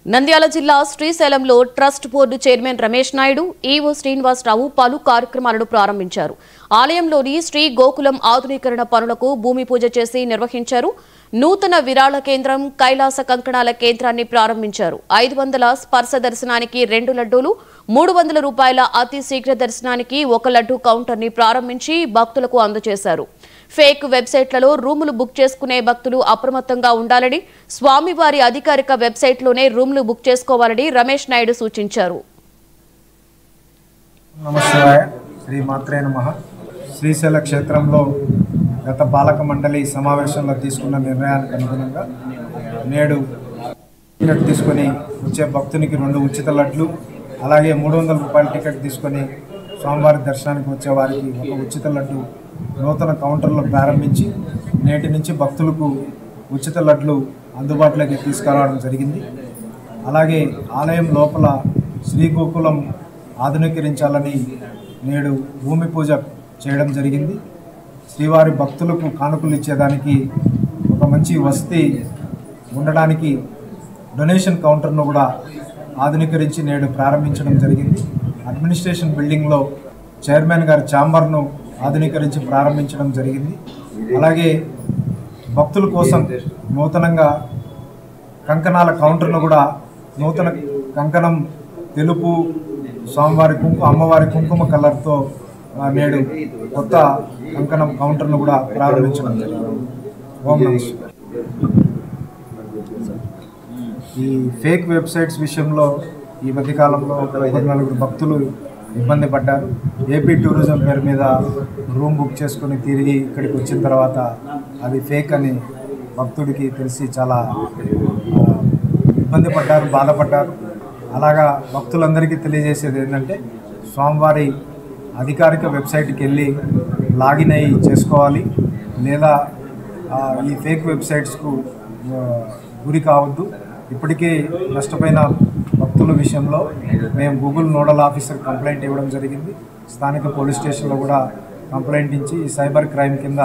నంద్యాల జిల్లా శ్రీశైలంలో trust board chairman Ramesh Naidu, EO Srinivasarao పలు కార్యక్రమాలను ప్రారంభించారు. ఆలయంలోని శ్రీ గోకులం ఆధునీకరణ పనులకు భూమి పూజ చేసి నిర్వహించారు. నూతన విరాళ కేంద్రం, కైలాస కంకణాల కేంద్రాన్ని ప్రారంభించారు. 500 స్పర్శ దర్శనానికి 2 లడ్డూలు, 300 రూపాయల అతి శీఘ్ర దర్శనానికి 1 లడ్డూ కౌంటర్ని ప్రారంభించి భక్తులకు అందజేశారు. ఫేక్ వెబ్సైట్లలో రూములు బుక్ చేసుకునే భక్తులు అప్రమత్తంగా ఉండాలని, స్వామివారి అధికారిక వెబ్సైట్లోనే రూములు బుక్ చేసుకోవాలని రమేష్ నాయుడు సూచించారు. నమస్కారం. శ్రీ మాత్రే నమః. శ్రీశైల క్షేత్రంలో గత పాలక మండలి సమావేశంలో తీసుకున్న నిర్ణయానికి అనుగుణంగా నేడు టికెట్ తీసుకొని వచ్చే భక్తునికి 2 ఉచిత లడ్లు, అలాగే 300 రూపాయల టికెట్ తీసుకొని స్వామివారి దర్శనానికి వచ్చే వారికి 1 ఉచిత లడ్డు నూతన కౌంటర్లు ప్రారంభించి నేటి నుంచి భక్తులకు ఉచిత లడ్లు అందుబాటులోకి తీసుకురావడం జరిగింది. అలాగే ఆలయం లోపల శ్రీగోకులం ఆధునీకరించాలని నేడు భూమి పూజ చేయడం జరిగింది. శ్రీవారి భక్తులకు కానుకలు ఇచ్చేదానికి ఒక మంచి వసతి ఉండడానికి డొనేషన్ కౌంటర్ను కూడా ఆధునీకరించి నేడు ప్రారంభించడం జరిగింది. అడ్మినిస్ట్రేషన్ బిల్డింగ్లో చైర్మన్ గారి ఛాంబర్ను ఆధునీకరించి ప్రారంభించడం జరిగింది. అలాగే భక్తుల కోసం నూతనంగా కంకణాల కౌంటర్ను కూడా నూతన కంకణం తెలుపు స్వామివారి అమ్మవారి కుంకుమ కలర్తో నేడు కొత్త కంకణం కౌంటర్ను కూడా ప్రారంభించడం జరిగింది. ఓం నమః శివాయ. ఈ ఫేక్ వెబ్సైట్స్ విషయంలో ఈ మధ్యకాలంలో 14 భక్తులు ఇబ్బంది పడ్డారు. ఏపీ టూరిజం పేరు మీద రూమ్ బుక్ చేసుకుని తిరిగి ఇక్కడికి వచ్చిన తర్వాత అది ఫేక్ అని భక్తుడికి తెలిసి చాలా ఇబ్బంది పడ్డారు, బాధపడ్డారు. అలాగా భక్తులందరికీ తెలియజేసేది ఏంటంటే స్వామివారి అధికారిక వెబ్సైట్కి వెళ్ళి లాగిన్ అయ్యి చేసుకోవాలి, లేదా ఈ ఫేక్ వెబ్సైట్స్కు గురి కావద్దు. ఇప్పటికే నష్టపోయిన భక్తుల విషయంలో మేము గూగుల్ నోడల్ ఆఫీసర్ కంప్లైంట్ ఇవ్వడం జరిగింది. స్థానిక పోలీస్ స్టేషన్లో కూడా కంప్లైంట్ ఇచ్చి సైబర్ క్రైమ్ కింద